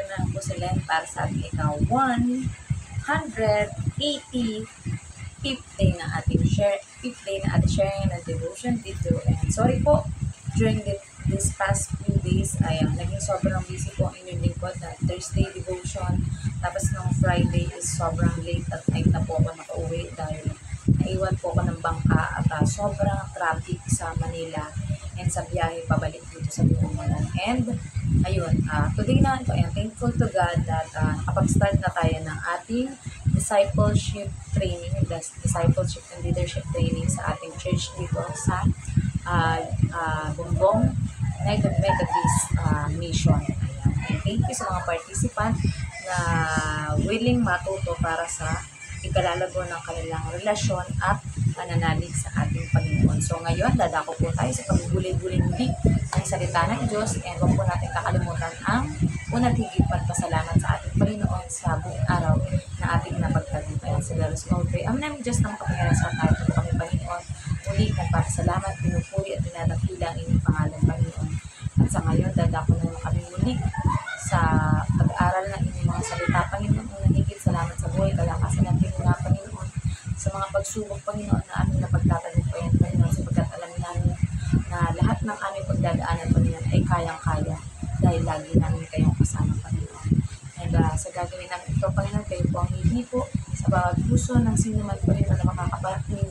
na po si Len para sa ating ika-185th day na ating sharing ng devotion video. And sorry po, during this past few days ay naging sobrang busy po ang inyong lingkod na Thursday devotion. Tapos nung Friday is sobrang late at night na po ako nakauwi dahil naiwan po ako ng bangka at sobrang traffic sa Manila and sa biyahe pabalik dito sa Bicol. And ayun, today na ito, I am thankful to God that nakapag-start na tayo ng ating discipleship training, discipleship and leadership training sa ating church dito sa Bumbong Methodist Mission. Ayan. And thank you sa mga participant na willing matuto para sa ikalalago ng kanilang relasyon at pananalig sa ating Panginoon. So ngayon, dadako po tayo sa pagbuli-buling muli ang salita ng Diyos, and huwag po natin kakalimutan ang unang higit pagpasalamat sa ating Panginoon sa buong araw na ating napagtagumpayan. So let us all pray. Amen namin Diyos na makapangyarihan sa tayo po kami Panginoon. Muli, nagpapasalamat, pinupuri at pinadakila ang inyong pangalan Panginoon. At sa ngayon, dadako na kami muli sa pag-aaral ng inyong mga salita Panginoon. Unang higit, salamat sa buhay, kalakasan ng Panginoon, Panginoon, sa mga pagsubok Panginoon na aming napagtatagumpayan Panginoon, sapagkat alam namin na lahat ng aming pagdadaanan Panginoon ay kayang-kaya dahil lagi namin kayong kasama Panginoon. And sa gagawin namin ito Panginoon, kayo po ang hindi po sa bawat puso ng sinuman Panginoon na makakapating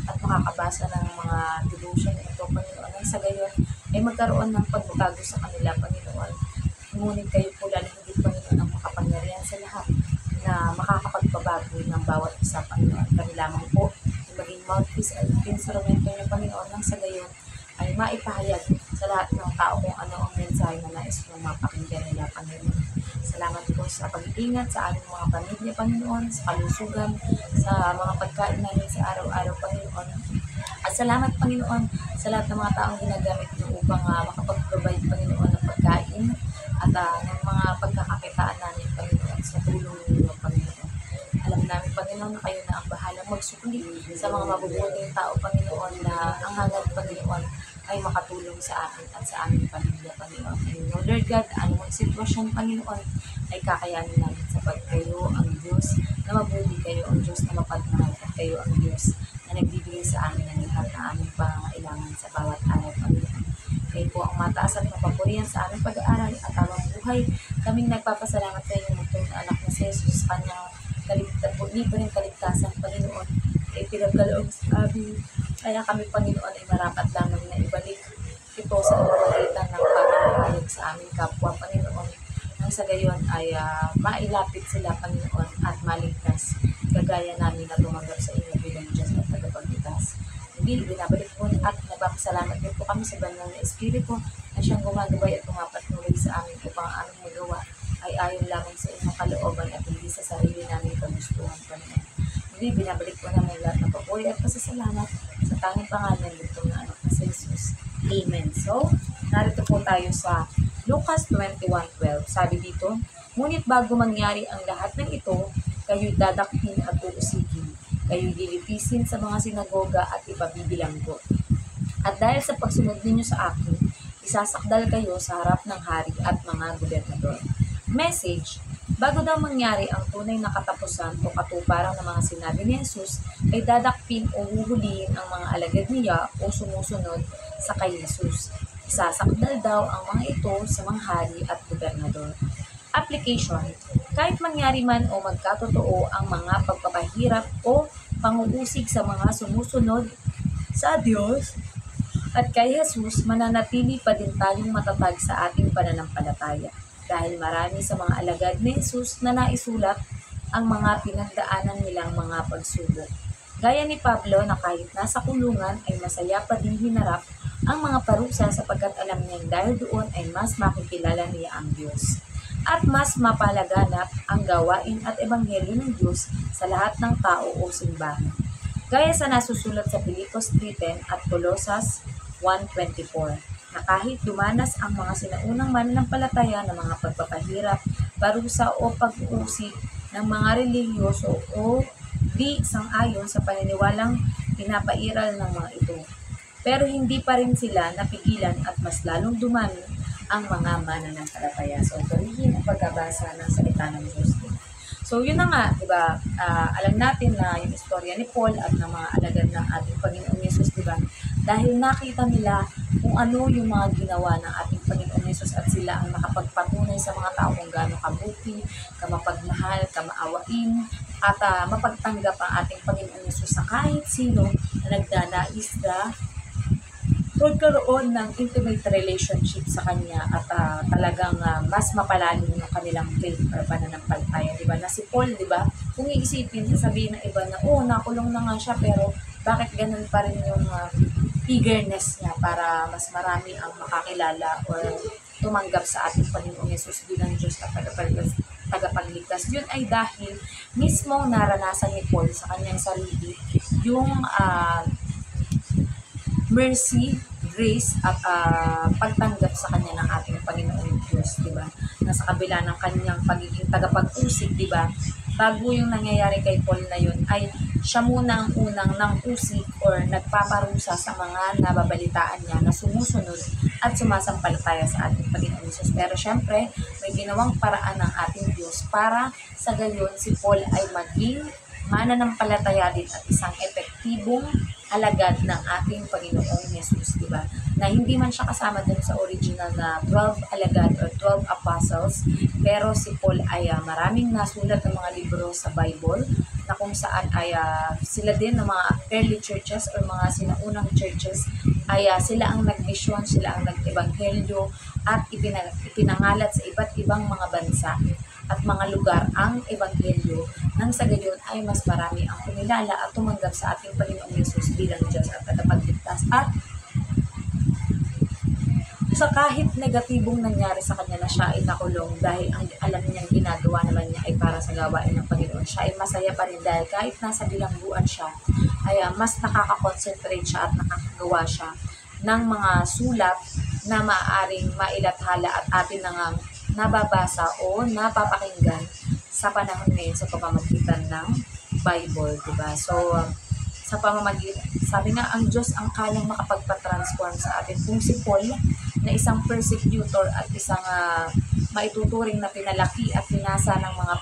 at makakabasa ng mga devotion na ito Panginoon, nang sa gayon ay magkaroon ng pagbabago sa kanila Panginoon. Ngunit kayo po lalo higit Panginoon ang makapangyarihan sa lahat na makakapagpabago ng bawat isa Panginoon. Kami lamang po yung maging mouthpiece at instrumento niyo Panginoon, nang sa gayon ay maipahayag sa lahat ng tao kung ano ang mensahe na nais mong mapakinggan nila Panginoon. Salamat po sa pag-iingat sa aming mga pamilya Panginoon, sa kalusugan, sa mga pagkain namin sa araw-araw Panginoon. At salamat Panginoon sa lahat ng mga taong ginagamit niyo upang makapag-provide Panginoon ng pagkain at ng mga pagkakakitaan namin Panginoon sa tulong ninyo Panginoon. Alam namin Panginoon na kayo na ang bahalang magsukli sa mga mabubuting tao Panginoon, na ang hangad Panginoon ay makatulong sa amin at sa aming pamilya Panginoon. And Lord God, anumang sitwasyon Panginoon ay kakayanin namin sapagkat kayo ang Diyos na mabuti, kayo ang Diyos na mapagmahal, at kayo ang Diyos na nagbibigay sa amin ng lahat na aming pangangailangan sa bawat araw Panginoon. Kayo po ang mataas at mapapurihan sa aming pag-aaral at tamang buhay. Kaming nagpapasalamat sa inyong mutong na anak na si Jesus, kanyang libreng kaligtasan Panginoon ay pinagkaloob sa amin. Kaya kami Panginoon ay marapat lamang na ibalik ito sa pamamagitan ng pamamahayag sa aming kapwa Panginoon, nang sa gayon ay mailapit sila Panginoon at maligtas kagaya namin na tumanggap sa inyo bilang Diyos at tagapagligtas. Hindi, binabalik po at nagpapasalamat din po kami sa banal na Espiritu na siyang gumagabay at tumapat muli sa amin upang ang aming magawa ay ayon lamang sa inyong kalooban at hindi sa sarili namin kagustuhan Panginoon. Hindi, binabalik po namin lahat ng papuri at pasasalamat sa tanging pangalan nito na anak na si Jesus. Amen. So, narito po tayo sa Lucas 21:12. Sabi dito, ngunit bago mangyari ang lahat ng ito, kayo'y dadakpin at uusigin. Kayo'y lilitisin sa mga sinagoga at ipabibilanggo. At dahil sa pagsunod ninyo sa akin, isasakdal kayo sa harap ng hari at mga gobernador. Message: bago daw mangyari ang tunay na katapusan o katuparan ng mga sinabi ni Jesus, ay dadakpin o huhulihin ang mga alagad niya o sumusunod sa kay Jesus. Isasakdal daw ang mga ito sa mga hari at gobernador. Application: kahit mangyari man o magkatotoo ang mga pagpapahirap o panguusig sa mga sumusunod sa Diyos at kay Jesus, mananatili pa din tayong matatag sa ating pananampalataya. Dahil marami sa mga alagad ni Jesus na naisulat ang mga pinagdaanan nilang mga pagsubok. Gaya ni Pablo na kahit nasa kulungan ay masaya pa din hinarap ang mga parusa sapagkat alam niyang dahil doon ay mas makikilala niya ang Diyos. At mas mapalaganap ang gawain at ebanghelyo ng Diyos sa lahat ng tao o simbahan. Gaya sa nasusulat sa Filipos 3:10 at Colosas 1:24. Na kahit dumanas ang mga sinaunang mananampalataya ng mga pagpapahirap, parusa o pag-uusig ng mga relihiyoso o di sang-ayon sa paniniwalang pinapairal ng mga ito. Pero hindi pa rin sila napigilan at mas lalong dumami ang mga mananampalataya. So, tuloy pagbabasa ng salita ng Diyos. So, yun na nga, di ba? Alam natin na yung istorya ni Paul at ng mga alagad ng ating Panginoong Yesus, di ba? Dahil nakita nila kung ano yung mga ginawa ng ating Panginoong Yesus at sila ang nakapagpatunay sa mga tao kung gaano kabuti, kamapagmahal, kamaawain, at mapagtanggap ang ating Panginoong Yesus sa kahit sino na nagdanais na magkaroon ng intimate relationship sa Kanya at talagang mas mapalalim yung kanilang faith or pananampalataya, di ba? Na si Paul, di ba? Kung iisipin, sasabihin ng iba na, nakulong na nga siya, pero bakit ganun pa rin yung eagerness niya para mas marami ang makakilala or tumanggap sa ating Panginoong Yesus bilang Diyos at tagapagligtas. Yun ay dahil mismo naranasan ni Paul sa kanyang sarili yung mercy, grace, at pagtanggap sa Kanya ng ating Panginoong Diyos, di ba? Nasa kabila ng Kanyang pagiging tagapag-usig, di ba? Bago yung nangyayari kay Paul na yun, ay siya muna ang unang nang-usig or nagpaparusa sa mga nababalitaan niya na sumusunod at sumasampalataya sa ating Panginoong Diyos. Pero syempre, may ginawang paraan ng ating Diyos para sa gayon si Paul ay maging mananampalataya din at isang epektibong alagad ng ating Panginoong Yesus, di ba? Na hindi man siya kasama dun sa original na 12 alagad or 12 apostles, pero si Paul ay maraming nasulat ng mga libro sa Bible na kung saan ay sila din ng mga early churches or mga sinaunang churches ay sila ang nagmisyon, sila ang nag-ebanghelyo at ipinangalat sa iba't ibang mga bansa at mga lugar ang ebanghelyo nang sa gayon ay mas marami ang kumilala at tumanggap sa ating Panginoong Yesus bilang Diyos at tagapagligtas. At sa kahit negatibong nangyari sa kanya na siya ay nakulong dahil ang alam niyang ginagawa naman niya ay para sa gawain ng Panginoon, siya ay masaya pa rin dahil kahit nasa bilangguan siya ay mas nakaka-concentrate siya at nakakagawa siya ng mga sulat na maaaring mailathala at atin nang nababasa o napapakinggan sa panahon ngayon sa pamamagitan ng Bible, diba? So, sa pamamagitan, sabi nga, ang Diyos ang kayang makapagpa-transform sa atin. Kung si Paul, na isang persecutor at isang maituturing na pinalaki at pinasa ng mga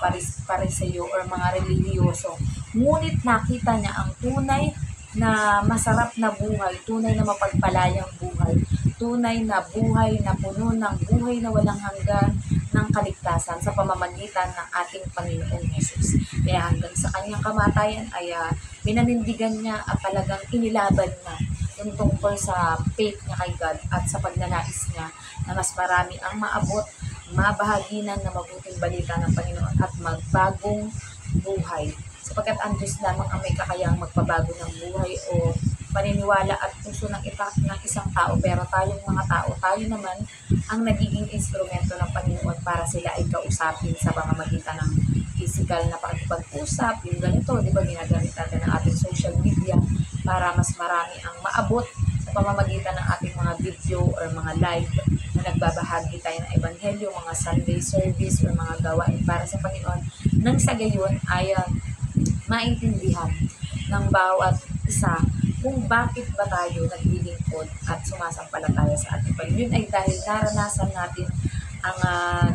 pariseyo or mga relihiyoso, ngunit nakita niya ang tunay na masarap na buhay, tunay na mapagpalayang buhay, tunay na buhay na puno ng buhay na walang hanggan ng kaligtasan sa pamamagitan ng ating Panginoong Yesus. Kaya hanggang sa kanyang kamatayan ay pinanindigan niya at talagang inilaban niya yung tungkol sa faith niya kay God at sa pagnanais niya na mas marami ang maabot, mabahaginan na mabuting balita ng Panginoon at magbagong buhay. Sapagkat ang Diyos lamang ang may kakayang magpabago ng buhay o paniniwala at puso ng isang tao, pero tayong mga tao, tayo naman ang nagiging instrumento ng Panginoon para sila ay kausapin sa pamamagitan ng physical na pakikipag-usap, yung ganito, di ba, ginagamit natin ang ating social media para mas marami ang maabot sa pamamagitan ng ating mga video or mga live na nagbabahagi tayo ng ebanghelyo, mga Sunday service or mga gawain para sa Panginoon, nang sa gayon ay maintindihan ng bawat isa kung bakit ba tayo naglilingkod at sumasampalataya sa ating Panginoon. Yun ay dahil naranasan natin ang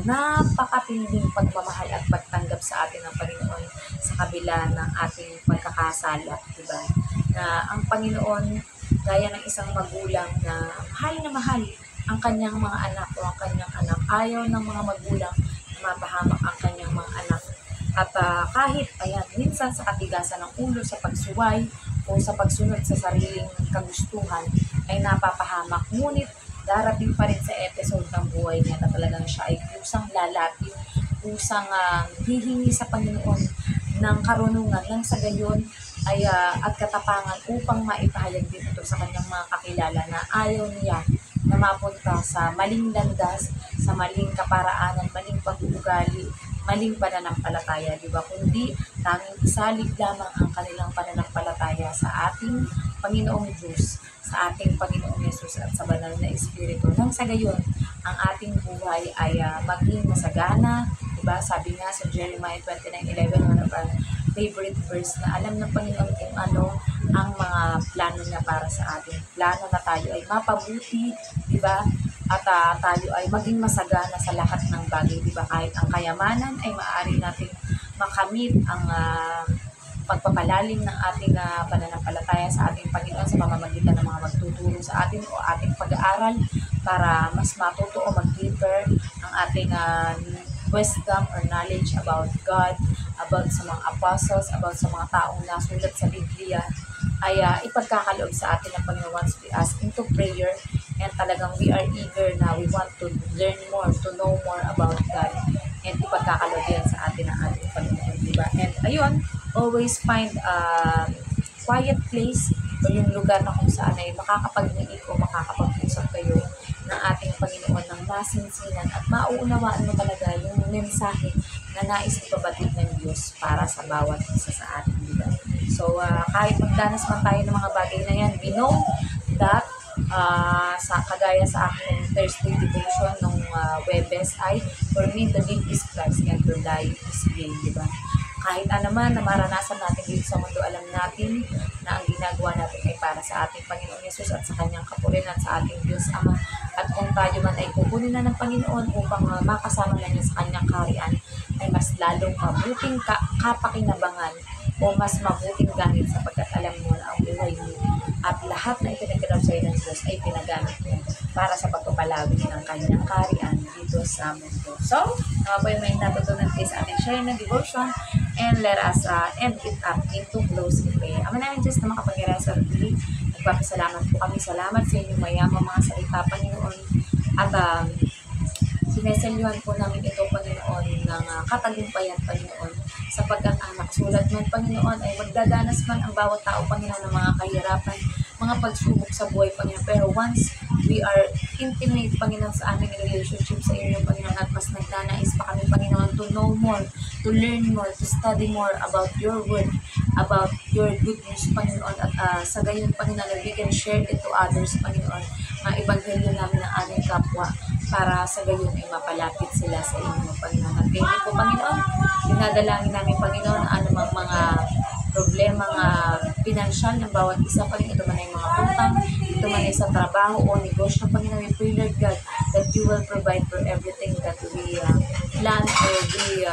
napakatinding pagmamahal at pagtanggap sa atin ng Panginoon sa kabila ng ating pagkakasala, diba? Na ang Panginoon, gaya ng isang magulang na mahal ang kanyang mga anak o ang kanyang anak, ayaw ng mga magulang na mapahamak ang kanyang mga anak. At kahit, minsan sa katigasan ng ulo, sa pagsuway, o sa pagsunod sa sariling kagustuhan, ay napapahamak. Ngunit, darating pa rin sa episode ng buhay niya na talagang siya ay kusang lalapit, kusang hihingi sa Panginoon ng karunungan, nang sa gayon ay at katapangan upang maipahayag din ito sa kanyang mga kakilala na ayaw niya na mapunta sa maling landas, sa maling kaparaanan, maling pag-uugali, maling pananampalataya, di ba? Kundi tanging isalig lamang ang kanilang pananampalataya sa ating Panginoong Diyos, sa ating Panginoong Yesus at sa banal na Espiritu. Nang sa gayon, ang ating buhay ay maging masagana, di ba? Sabi nga sa Jeremiah 29:11, one of our favorite verse, na alam ng Panginoon kung ano ang mga plano niya para sa atin. Plano na tayo ay mapabuti, di ba? at tayo ay maging masagana sa lahat ng bagay, di ba? Kahit ang kayamanan ay maaari nating makamit ang pagpapalalim ng ating pananampalataya sa ating Panginoon sa pamamagitan ng mga magtuturo sa atin o ating pag-aaral para mas matuto o mag-deeper ang ating wisdom or knowledge about God, about sa mga apostles, about sa mga taong nasulat sa Biblia, ay ipagkakaloob sa atin ng Panginoon once we ask into prayer, and talagang we are eager na we want to learn more, to know more about God, and ipagkakaloob yan sa atin ng ating Panginoon, diba? And ayun, always find a quiet place o yung lugar na kung saan ay makakapag-iig o makakapag-usap kayo ng ating Panginoon ng masinsinan at mauunawaan mo talaga yung mensahe na nais ipabatid ng Diyos para sa bawat isa sa atin, diba? So, kahit magdanas man tayo ng mga bagay na yan, we know that sa kagaya sa aking Thursday devotion nung Webes ay, for me to live is Christ and to die is gain, diba? Kahit naman na maranasan natin dito sa mundo, alam natin na ang ginagawa natin ay para sa ating Panginoon Yesus at sa kanyang kapurihan at sa ating Diyos Ama. At kung tayo man ay kukunin na ng Panginoon upang makasama na niya sa kanyang kaharian, ay mas lalong mabuting kapakinabangan o mas mabuting gamit sapagkat alam mo na ang buhay mo at lahat na ipinagkaloob sa iyo ng Diyos ay pinagamit mo para sa pagpapalawig ng kanyang kaharian dito sa mundo. So, po yung may natutunan kayo sa ating share na devotion, and let us end it up into closing prayer. Ama namin Diyos na makapangyarihan sa rugli, nagpapasalamat po kami. Salamat sa inyong mayamang mga salita, Panginoon, at sineselyuhan po namin ito, Panginoon, ng katagumpayan, Panginoon, sapagkat ang nakasulat man, Panginoon, ay magdadanas man ang bawat tao, Panginoon, ng mga kahirapan, mga pagsubok sa buhay, Panginoon. Pero once we are intimate, Panginoon, sa aming relationship sa inyo, Panginoon, at mas nagdanais pa kami, Panginoon, to know more, to learn more, to study more about your word, about your good news, Panginoon, at sa gayon, Panginoon, we can share it to others, Panginoon, mga ebanghelyo namin ng aming kapwa, para sa gayon ay mapalapit sila sa inyo, Panginoon. At kayo po, Panginoon, dinadalangin namin, Panginoon, anumang mga problema pinansyal ng bawat isa, Panginoon, ito man ay mga utang, ito man ay sa trabaho o negosyo, Panginoon, we pray, Lord God, that you will provide for everything that we plan or we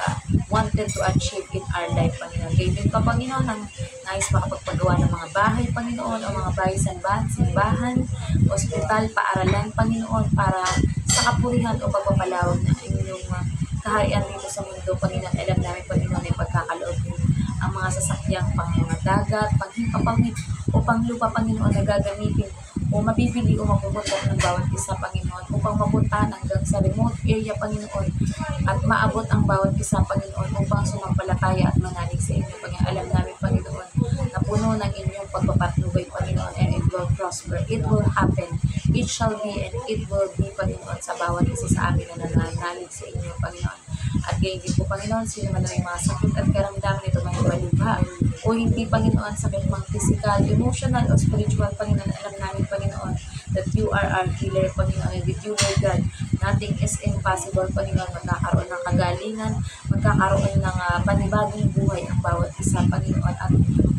wanted to achieve in our life, Panginoon. Gayun pa, Panginoon, ang nais makapagpagawa ng mga bahay, Panginoon, o mga bahay simbahan, ospital, paaralan, Panginoon, para sa kapurihan o pagpapalawag na inyong kaharian dito sa mundo, Panginoon. Alam namin, Panginoon, ay pagkakaloob mo ang mga sasakyang pang mga dagat, panghimpapawid o panglupa, Panginoon, na gagamitin o mabibili o mapupunta ng bawat isa, Panginoon, upang mapuntahan hanggang sa remote area, Panginoon, at maabot ang bawat isa, Panginoon, upang sumampalataya at manalig sa inyo, Panginoon. Alam namin, Panginoon, na puno ng inyong pagpapatnubay, Panginoon, and it will prosper, it will happen, it shall be, and it will be, Panginoon, sa bawat isa sa amin na nananalig sa inyo, Panginoon. At gayon din po, Panginoon, sino man may mga sakit at karamdaman, ito man balubha o hindi, Panginoon, sakit mang physical, emotional, o spiritual, Panginoon, alam namin, Panginoon, that you are our healer, Panginoon, and with you, Lord God, nothing is impossible, Panginoon. Magkakaroon ng kagalingan, magkakaroon ng panibagong buhay ang bawat isa, Panginoon, at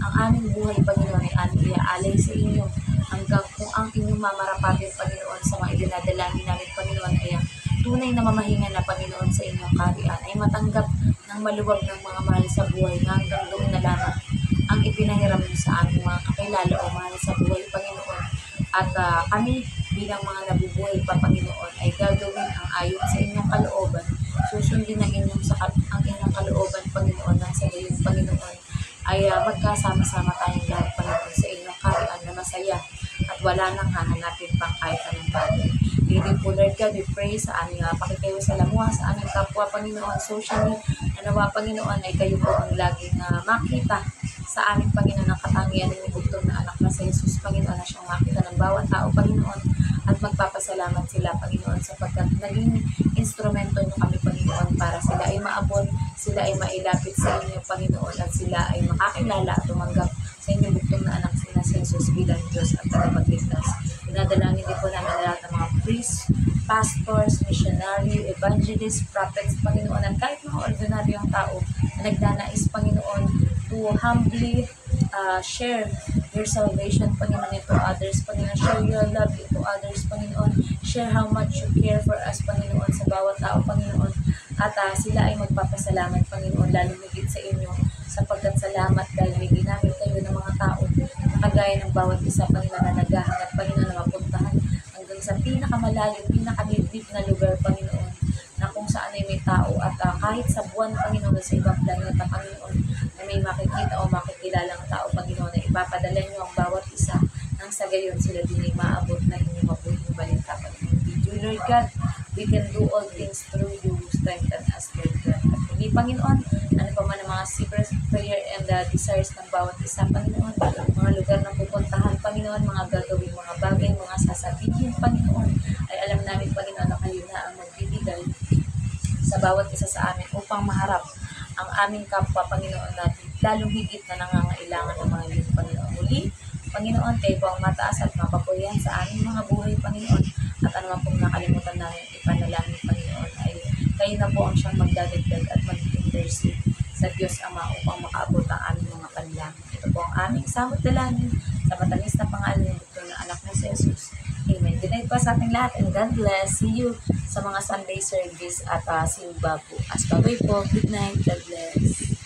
ang aming buhay, Panginoon, ay aming iaalay sa inyo hanggang kung ang inyong mamarapatin, Panginoon, sa mga idinadalangin namin, Panginoon, ay tunay na mamahinga na, Panginoon, sa inyong kaharian ay matanggap ng maluwag ng mga mahal sa buhay na hanggang doon na lamang ang ipinahiram niyo sa aming mga kakilala o mahal sa buhay, Panginoon. At kami bilang mga nabubuhay pa, Panginoon, ay gagawin ang ayon sa inyong kalooban. Susundin ang inyong kalooban, Panginoon, nang sa gayon, Panginoon, ay magkasama-sama tayong lahat, Panginoon, sa inyong kaharian na masaya at wala nang hahanapin pang kahit anong bagay. Hindi po, Lord God, we pray sa aming pakikayo sa lamuha, sa aming kapwa, Panginoon, socially, na nawa, Panginoon, ay kayo po ang laging makita sa aming, Panginoon, ang katangian ng ibugtong na anak na sa Jesus, Panginoon, na siyang makita ng bawat tao, Panginoon, at magpapasalamat sila, Panginoon, sapagkat naging instrumento niyo kami, Panginoon, para sila ay maabot, sila ay mailapit sa inyo, Panginoon, at sila ay makakilala at tumanggap sa inyong bugtong na anak na si Jesus bilang Diyos at tagapagligtas. Dinadalangin din po namin lahat ng mga priests, pastors, missionary, evangelists, prophets, Panginoon, at kahit mga ordinaryong tao na nagdanais, Panginoon, to humbly share your salvation, Panginoon, into others, Panginoon, share your love into others, Panginoon, share how much you care for us, Panginoon, sa bawat tao, Panginoon. At sila ay magpapasalamat, Panginoon, lalo higit sa inyo, sapagkat salamat dahil may ginamit kayo ng mga tao na kagaya ng bawat isa, Panginoon, na naghahanap, Panginoon, na mapuntahan hanggang sa pinakamalayo, pinakadibdib na lugar, Panginoon, na kung saan ay may tao at kahit sa buwan, Panginoon, sa ibang planeta, Panginoon, na may makikita o makikilalang tao, Panginoon, na ipapadala niyo ang bawat isa nang sa gayon sila din ay maabot na inyong mabuting balita, Panginoon. With you, Lord God, we can do all things through you who strengthen us, Lord God. At muli, Panginoon, ano pa man ang mga secret prayer and desires ng bawat isa, Panginoon, mga lugar na pupuntahan, Panginoon, mga gagawin, mga bagay, mga sasabihin, Panginoon, ay alam namin, Panginoon, na kayo na ang magbibigay sa bawat isa sa amin upang maharap ang aming kapwa, Panginoon, natin, lalong higit na nangangailangan ng mga yun, Panginoon. Muli, Panginoon, kayo po ang mataas at mapapurihan sa aming mga buhay, Panginoon, at anuman pong nakalimutan namin ipanalangin, Panginoon, ay kayo na po ang siyang magdadagdag at mag-intercede sa Diyos Ama upang makaabot ang aming mga panalangin. Ito po ang aming samot dalangin sa matamis na pangalan ng Diyos na anak mo si Jesus. Amen. Good night po sa ating lahat and God bless. See you sa mga Sunday service at simba po. As pagay po, good night, God bless.